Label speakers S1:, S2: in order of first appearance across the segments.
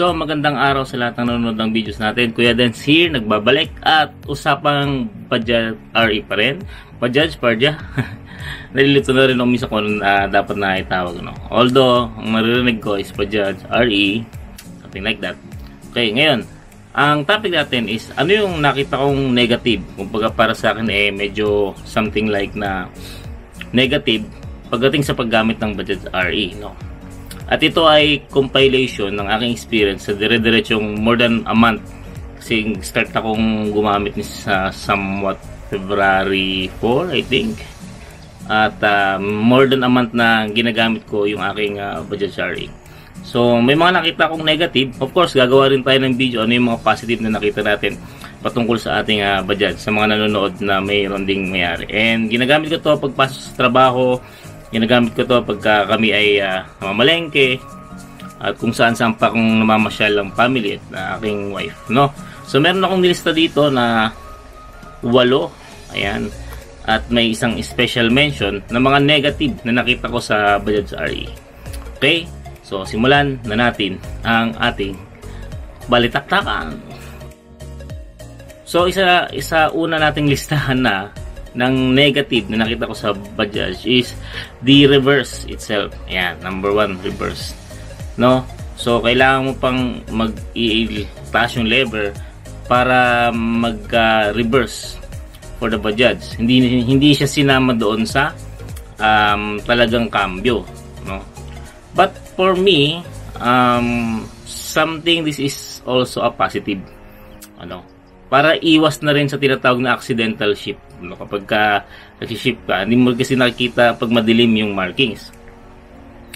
S1: So, magandang araw sa lahat ng nanonood ng videos natin. Kuya Dance here, nagbabalik at usapang Bajaj RE pa rin. Bajaj, Parja. Nalilito na rin ako minsan kung dapat na itawag. No? Although, ang maririnig ko is Bajaj RE, something like that. Okay, ngayon, ang topic natin is, ano yung nakita kong negative? Kumbaga para sa akin medyo something like na negative pagdating sa paggamit ng Bajaj RE. No? At ito ay compilation ng aking experience sa dire-diretsong more than a month. Kasi start akong gumamit sa somewhat February 4, I think. At more than a month na ginagamit ko yung aking Bajaj RE. So, may mga nakita kong negative. Of course, gagawa rin tayo ng video ano yung mga positive na nakita natin patungkol sa ating Bajaj, sa mga nanonood na mayroon ding mayari. And ginagamit ko to pagpasok sa trabaho. Ginagamit ko to pagka kami ay namamalengke at kung saan-saan pa akong namamasyal ang family at aking wife, no? So meron akong nilista dito na 8, ayan, at may isang special mention na mga negative na nakita ko sa Bajaj RE. Okay? So simulan na natin ang ating balitaktakan. So isa una nating listahan na ng negative na nakita ko sa Bajaj is the reverse itself. Ayan, number 1, reverse. No? So, kailangan mo pang mag-i-taas yung lever para mag-reverse for the Bajaj. Hindi siya sinama doon sa talagang cambio. No? But for me, something this is also a positive. Ano? Para iwas na rin sa tinatawag na accidental shift. No, kapag nag-shift ka, hindi mo kasi nakikita pag madilim yung markings.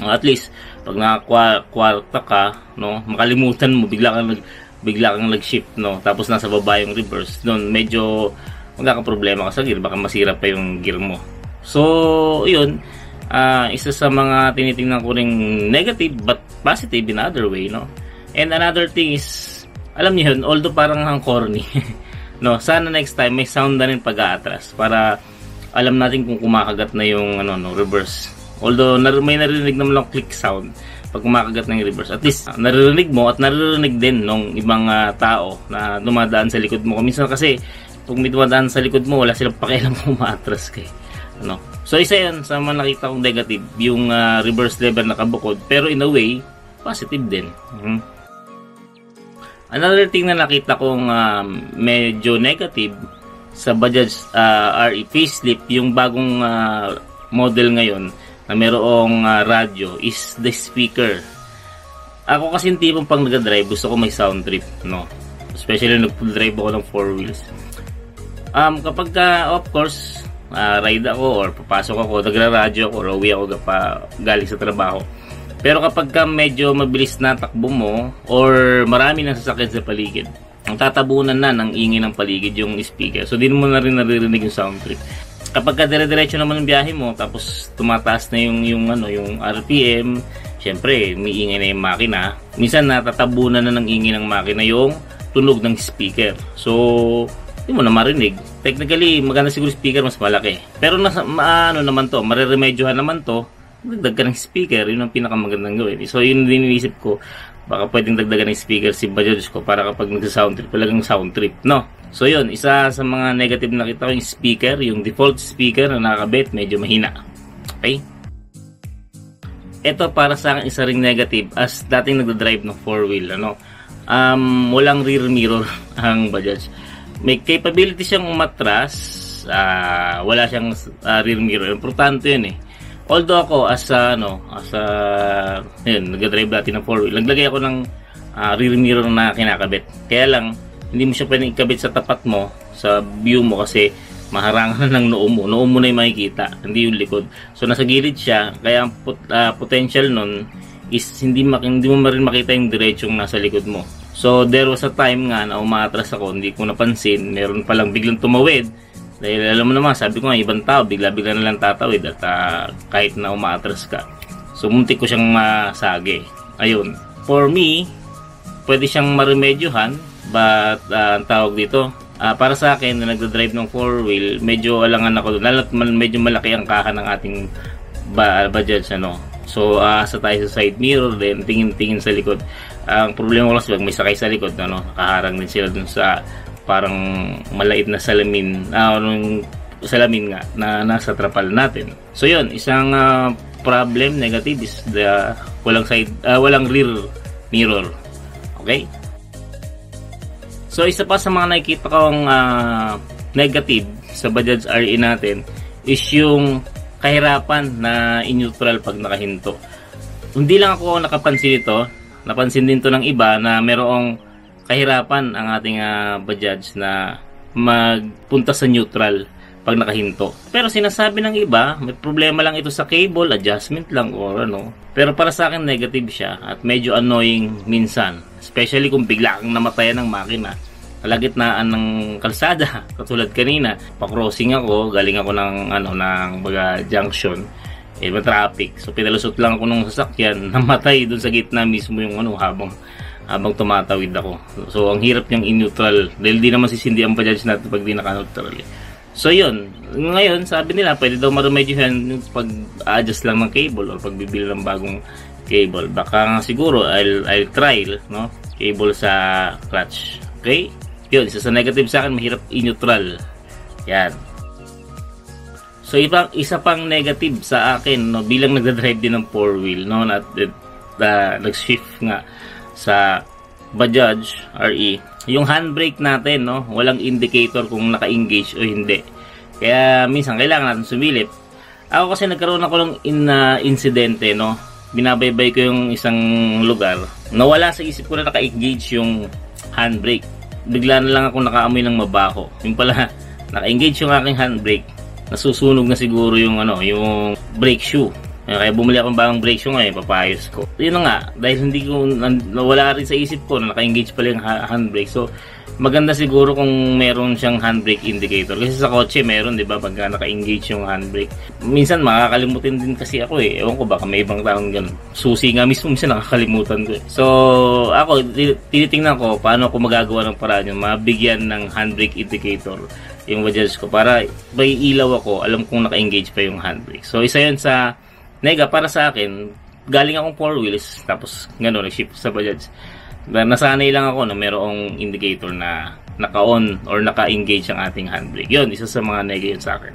S1: At least, pag nakakwarta ka, no, makalimutan mo, bigla kang nag-shift, no, tapos nasa baba yung reverse, doon medyo magkakaproblema ka sa gear, baka masira pa yung gear mo. So, yun, isa sa mga tinitingnan ko ring negative but positive in other way, no. And another thing is, alam niyo yun, although parang ang corny, no, sana next time may sound na rin pag-aatras para alam natin kung kumakagat na yung reverse. Although may naririnig naman lang click sound pag kumakagat na yung reverse. At least naririnig mo at naririnig din ng ibang tao na dumadaan sa likod mo. Minsan kasi kung may dumadaan sa likod mo, wala silang pakialam kung umaatras kay. Ano? So isa yun sa mga nakita kong negative, yung reverse lever nakabukod, pero in a way positive din. Another thing na nakita kong medyo negative sa Bajaj RE facelift, yung bagong model ngayon na mayroong radyo is the speaker. Ako kasi yung tipong pang nag-drive, gusto ko may sound trip, no? Especially nag-drive ako ng 4 wheels. Kapag of course, ride ako or papasok ako, nagra-radyo ako or uwi ako galing sa trabaho. Pero kapag medyo mabilis na takbo mo or marami nang sasakyan sa paligid, ang tatabunan na ng ingay ng paligid yung speaker. So, di mo na rin naririnig yung sound trip. Kapag dire-diretso naman ang biyahe mo, tapos tumataas na yung RPM, syempre, may ingay na yung makina. Minsan, natatabunan na ng ingay ng makina yung tunog ng speaker. So, di mo na marinig. Technically, maganda siguro speaker, mas malaki. Pero naman to, mariremedyohan naman to, dagdag ka ng speaker, yun ang pinakamagandang gawin. So yun din iniisip ko, baka pwedeng dagdagan ng speaker si Bajaj ko para kapag nagsa-sound trip, talagang sound trip, no? So yun, isa sa mga negative na nakita ko yung speaker, yung default speaker na nakakabit, medyo mahina. Okay? Ito para sa akin isa ring negative as dating nagda-drive ng 4-wheel, ano? Walang rear mirror ang Bajaj. May capability siyang umatras, wala siyang rear mirror. Importante yun eh. Although ako nag-drive dati ng 4-wheel, naglagay ako ng rear mirror na kinakabit. Kaya lang, hindi mo siya pwedeng ikabit sa tapat mo, sa view mo kasi maharangan ng noo mo. Noo mo na yung makikita, hindi yung likod. So nasa gilid siya, kaya ang potential nun is hindi mo rin makita yung diretsong nasa likod mo. So there was a time nga na umaatras ako, hindi ko napansin, meron palang biglang tumawid. Dahil alam mo naman, sabi ko nga, ibang tao, bigla-bigla na lang tatawid at kahit na umaatras ka. So, muntik ko siyang masagi. Ayun. For me, pwede siyang maremedyohan, but ang tawag dito, para sa akin, na nagda-drive ng 4-wheel, medyo alangan ako doon. Lalo't medyo malaki ang kaha ng ating Bajaj, ano. So, asa tayo sa side mirror, then tingin-tingin sa likod. Ang problema ko lang pag may sakay sa likod, ano, nakaharang din sila dun sa parang maliit na salamin, salamin nga na nasa trapal natin. So yun, isang problem negative is the walang rear mirror. Okay? So isa pa sa mga nakikita kong negative sa Bajaj RE natin is yung kahirapan na in-neutral pag nakahinto. Hindi lang ako nakapansin ito, napansin din to ng iba na merong kahirapan ang ating Bajaj na magpunta sa neutral pag nakahinto. Pero sinasabi ng iba, may problema lang ito sa cable, adjustment lang or ano. Pero para sa akin negative siya at medyo annoying minsan. Especially kung bigla kang namatayan ng makina. Kalagitnaan ng kalsada, katulad kanina, pa-crossing ako, galing ako ng baga junction. May traffic. So pinalusot lang ako ng sasakyan, namatay dun sa gitna mismo yung habang tumatawid ako. So ang hirap niyang in-neutral dahil di naman sisindi ang Bajaj natin pag di naka-neutral. So yun, ngayon sabi nila pwede daw marumedyohan pag-adjust lang ng cable o pagbibili ng bagong cable. Baka siguro I'll try, no? Cable sa clutch. Okay? Yun, isa sa negative sa akin, mahirap in-neutral. Yan. So isa pang negative sa akin, no, bilang nagda-drive din ng 4-wheel, no, nag-shift nga sa Bajaj RE, yung handbrake natin, no, walang indicator kung naka-engage o hindi. Kaya minsan kailangan natin sumilip. Ako kasi nagkaroon ako ng insidente, no. Binabaybay ko yung isang lugar. Nawala sa isip ko na naka-engage yung handbrake. Bigla na lang ako nakaamoy ng mabaho. Yung pala naka-engage yung aking handbrake. Nasusunog na siguro yung yung brake shoe. Kaya bumili ako ng bagong brake shoe ngayon, papayos ko. Yun nga, dahil hindi ko nawala rin sa isip ko na naka-engage pala yung handbrake. So maganda siguro kung meron siyang handbrake indicator. Kasi sa kotse meron, 'di ba, pagka naka-engage yung handbrake. Minsan makakalimutin din kasi ako eh. Ewan ko baka may ibang taong ganun. Susi nga mismo minsan nakakalimutan ko eh. So ako tinitingnan ko paano ko magagawa ng paraan yung mabigyan ng handbrake indicator yung Bajaj ko para may ilaw ako, alam kong naka-engage pa yung handbrake. So isa yun sa nega para sa akin. Galing akong 4 wheels tapos gano'n nag-shift sa Bajaj. Nasanay lang ako na mayroong indicator na naka-on or naka-engage ang ating handbrake. Yun, isa sa mga nega yun sa akin.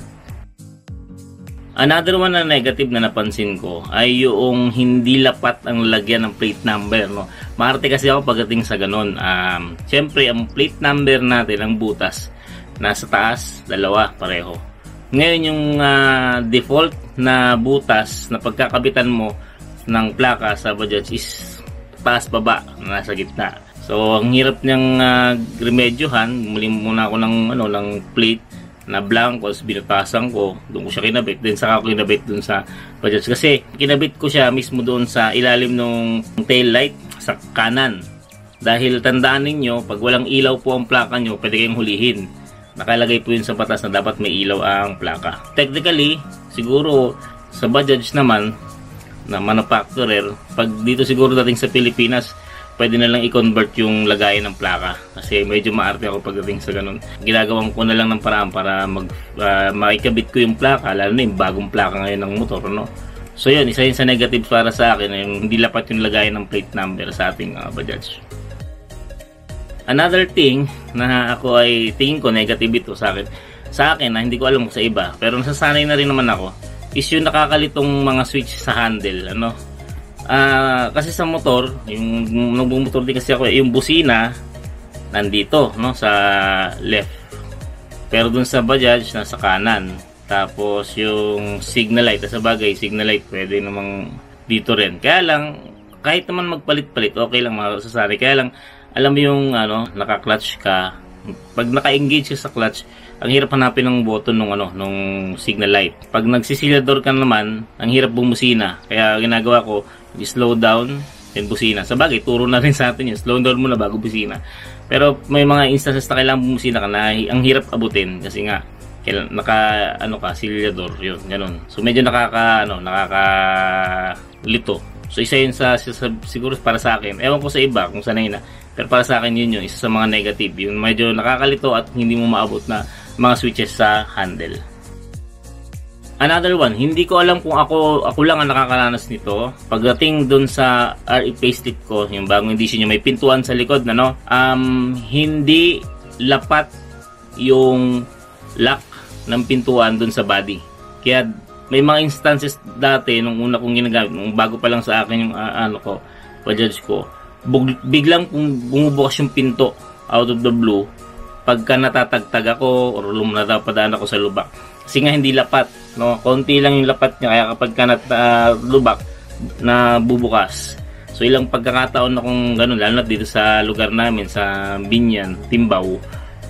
S1: Another one na negative na napansin ko ay yung hindi lapat ang lagyan ng plate number, no. Maarte kasi ako pagdating sa ganun. Siyempre ang plate number natin, ang butas nasa taas, dalawa, pareho. Ngayon yung default na butas na pagkakabitan mo ng plaka sa Bajaj is taas baba, nasa gitna. So ang hirap niyang remedyohan. Bumili muna ako ng plate na blanco, binutasan ko, doon ko siya kinabit, then saka ko kinabit doon sa Bajaj kasi kinabit ko siya mismo doon sa ilalim ng tail light sa kanan. Dahil tandaan ninyo, pag walang ilaw po ang plaka nyo, pwede kayong hulihin. Nakalagay po yun sa batas na dapat may ilaw ang plaka. Technically, siguro sa Bajaj naman na manufacturer, pag dito siguro dating sa Pilipinas, pwede na lang i-convert yung lagayan ng plaka kasi medyo maarte ako pagdating sa ganun. Ginagawan ko na lang ng paraan para makikabit ko yung plaka, lalo na yung bagong plaka ngayon ng motor, no? So yun, isa yun sa negative para sa akin, yung hindi lapat yung lagayan ng plate number sa ating Bajaj. Another thing na ako ay tingin ko negative ito sa akin na hindi ko alam kung sa iba, pero nasasanay na rin naman ako, is yung nakakalitong mga switch sa handle, ano? Kasi sa motor, yung nagbumotor din kasi ako, yung busina nandito, no, sa left. Pero dun sa Bajaj nasa kanan. Tapos yung signal light, sa bagay, signal light pwede namang dito rin. Kaya lang kahit naman magpalit-palit, okay lang, masasanay. Kaya lang alam mo yung naka-clutch ka, pag naka-engage ka sa clutch, ang hirap hanapin ng button nung signal light. Pag nagsisilador ka naman, ang hirap bumusina. Kaya ginagawa ko, slow down, then busina. Sa bagay, turo na rin sa atin yun. Slow down muna bago busina. Pero may mga instances na kailangan bumusina ka na ang hirap abutin kasi nga silador, yun, ganun. So medyo nakakalito. So isa yun siguro para sa akin. Ewan ko sa iba kung sanay na. Pero para sa akin yun yung isa sa mga negative. Yung medyo nakakalito at hindi mo maabot na mga switches sa handle. Another one, hindi ko alam kung ako lang ang nakakaranas nito. Pagdating dun sa RE payslip ko, yung bagong edition, yung may pintuan sa likod na no, hindi lapat yung lock ng pintuan dun sa body. Kaya may mga instances dati nung una kong ginagamit, nung bago pa lang sa akin yung Bajaj ko, biglang bumubukas yung pinto out of the blue pagka natatagtag ako or natapadaan ako sa lubak. Kasi nga hindi lapat, no? Konti lang yung lapat niya, kaya kapag lubak na bubukas. So ilang pagkakataon na kung ganun, lalo na dito sa lugar namin sa Binyan, Timbaw,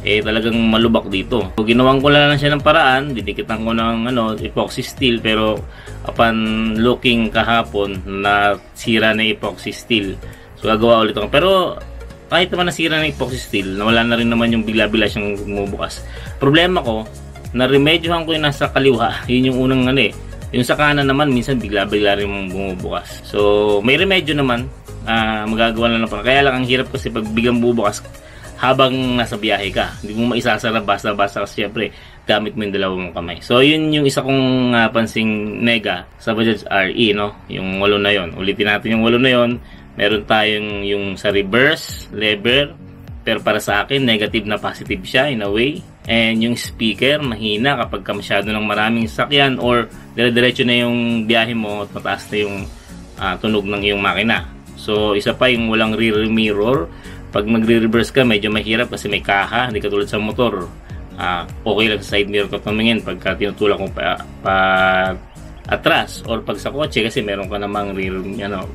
S1: talagang malubak dito. So, ginawan ko lang siya ng paraan, didikitan ko ng epoxy steel, pero upon looking kahapon, nasira na epoxy steel. So gagawa ulit ako. Pero kahit naman nasira na epoxy steel, nawala na rin naman yung bigla-bigla siyang bumubukas. Problema ko, na-remedyohan ko yung nasa kaliwa, yun yung unang yung sa kanan naman, minsan bigla-bigla rin bumubukas. So may remedyo naman, magagawa na lang pa. Kaya lang ang hirap kasi pag biglang bubukas habang nasa biyahe ka, hindi mo maisasara basta-basta kasi syempre gamit mo yung dalawang kamay. So yun yung isa kong pansing nega sa Bajaj RE, no? Yung walo na yon. Ulitin natin yung walo na yon. Meron tayong yung sa reverse lever, pero para sa akin negative na positive siya in a way. And yung speaker mahina kapag masyado ng maraming sakyan or dire-diretso na yung biyahe mo at mataas na yung tunog ng iyong makina. So isa pa yung walang rear mirror. Pag nagre-reverse ka, medyo mahirap kasi may kaha, hindi katulad sa motor. Okay lang sa side mirror ko tumingin pagka tinutulak ko pa atras or pag sa kotse kasi meron ka namang rear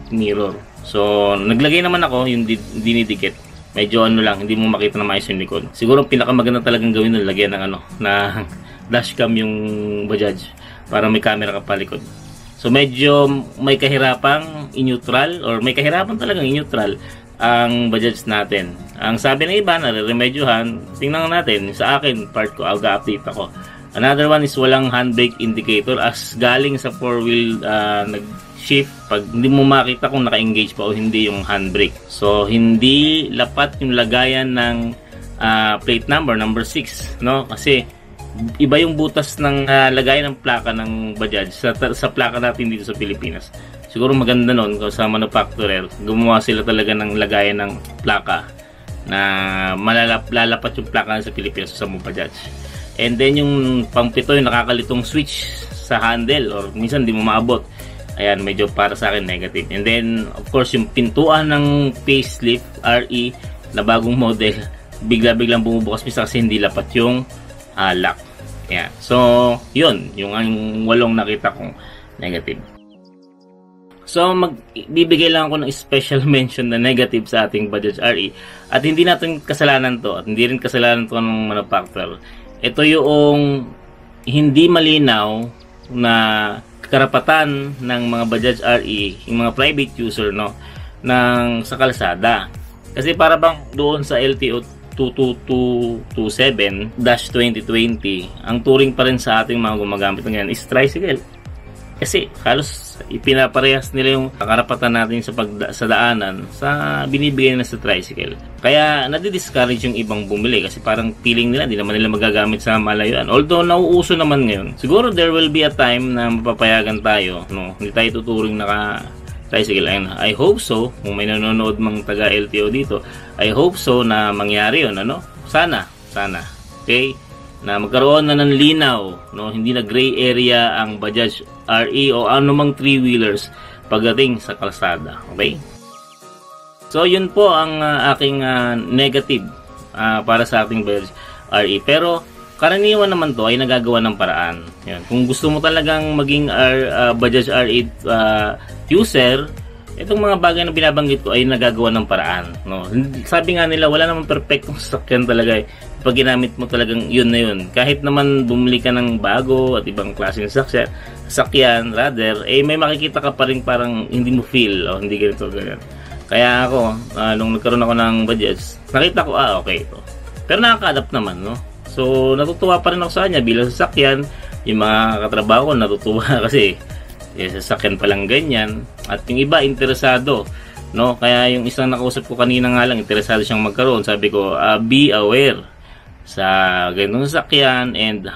S1: mirror. So, naglagay naman ako yung dinidikit. Medyo lang, hindi mo makita na maayos yung likod. Siguro ang pinakamaganda talagang gawin nun, lagyan ng na dashcam yung Bajaj para may camera ka palikod. So, medyo may kahirapang in-neutral or may kahirapan talagang in-neutral ang Bajaj natin. Ang sabi ng iba, nare-remedyohan. Tingnan natin. Sa akin, part ko, ga-update ako. Another one is walang handbrake indicator as galing sa 4-wheel nag-shift. Pag hindi mo makita kung naka-engage pa o hindi yung handbrake. So, hindi lapat yung lagayan ng plate number 6, no? Kasi iba yung butas ng lagayan ng plaka ng Bajaj sa plaka natin dito sa Pilipinas. Siguro maganda nun sa manufacturer, gumawa sila talaga ng lagayan ng plaka na lalapat yung plaka sa Pilipinas sa Bajaj. And then yung pang-pito, yung nakakalitong switch sa handle or minsan di mo maabot. Ayan, medyo para sa akin negative. And then of course yung pintuan ng facelift RE na bagong model, bigla-biglang bumubukas kasi hindi lapat yung lock. Ayan. So yun, yung walong nakita kong negative. So, bibigay lang ako ng special mention na negative sa ating Bajaj RE. At hindi natin kasalanan to. At hindi rin kasalanan to ng manufacturer. Ito yung hindi malinaw na karapatan ng mga Bajaj RE, yung mga private user, no, sa kalsada. Kasi para bang doon sa LTO 22227-2020, ang touring pa rin sa ating mga gumagamit ngayon is tricycle. Kasi halos ipinaparehas nila yung karapatan natin sa daanan sa binibigay na sa tricycle. Kaya nadi-discourage yung ibang bumili kasi parang feeling nila hindi naman nila magagamit sa malayuan. Although nauuso naman ngayon. Siguro there will be a time na mapapayagan tayo, no? Hindi tayo tuturing naka-tricycle. And I hope so, kung may nanonood mang taga LTO dito, I hope so na mangyari yun, ano? Sana. Okay? Na magkaroon na ng linaw, no? Hindi na gray area ang Bajaj RE o anumang 3-wheelers pagdating sa kalsada. Okay? So yun po ang aking negative para sa ating Bajaj RE. Pero karaniwan naman to ay nagagawa ng paraan. Yan. Kung gusto mo talagang maging Bajaj RE user, itong mga bagay na binabanggit ko ay nagagawa ng paraan, no? Sabi nga nila, wala namang perfectong sasakyan talaga eh. Pag ginamit mo talagang yun na yun. Kahit naman bumili ka ng bago at ibang klase ng sasakyan, rather, may makikita ka pa rin parang hindi mo feel, o hindi ganito, ganyan. Kaya ako, nung nagkaroon ako ng Bajaj, nakita ko, okay ito. Pero nakaka-adapt naman, no? So, natutuwa pa rin ako sa kanya bilang sasakyan. Yung mga katrabaho ko, natutuwa kasi sasakyan palang ganyan. At yung iba, interesado, no? Kaya yung isang nakausap ko kanina nga lang, interesado siyang magkaroon. Sabi ko, be aware sa ganitong sasakyan and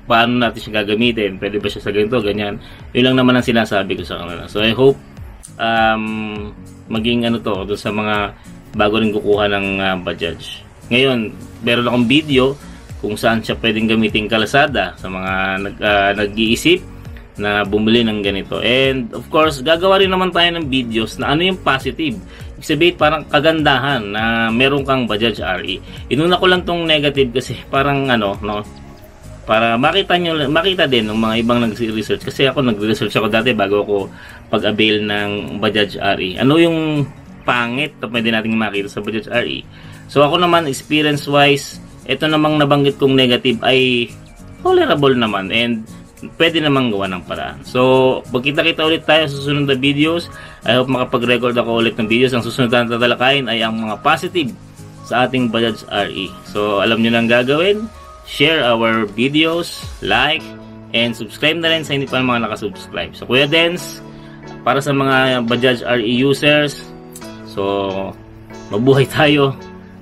S1: paano natin siya gagamitin, pwede ba siya sa ganito, ganyan. Yun lang naman ang sinasabi ko sa kanila. So I hope maging ano to doon sa mga bago rin kukuha ng Bajaj. Ngayon, meron akong video kung saan siya pwedeng gamitin kalsada sa mga nag-iisip na bumili ng ganito. And of course, gagawa rin naman tayo ng videos na ano yung positive. Ibig sabihin, parang kagandahan na meron kang Bajaj RE. Inuna ko lang tong negative kasi parang ano, no, para makita din ng mga ibang nag-research. Kasi ako nag-research ako dati bago ako pag-avail ng Bajaj RE. Ano yung pangit na pwede nating makita sa Bajaj RE? So ako naman, experience-wise, ito namang nabanggit kong negative ay tolerable naman and pwede namang gawa ng paraan. So, magkita-kita ulit tayo sa susunod na videos. I hope makapag-record ako ulit ng videos. Ang susunod na tatalakayin ay ang mga positive sa ating Bajaj RE. So, alam nyo nang gagawin. Share our videos, like, and subscribe na rin sa hindi pa mga nakasubscribe. So, Kuya Dens, para sa mga Bajaj RE users, so, mabuhay tayo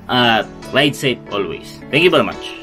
S1: at ride safe always. Thank you very much.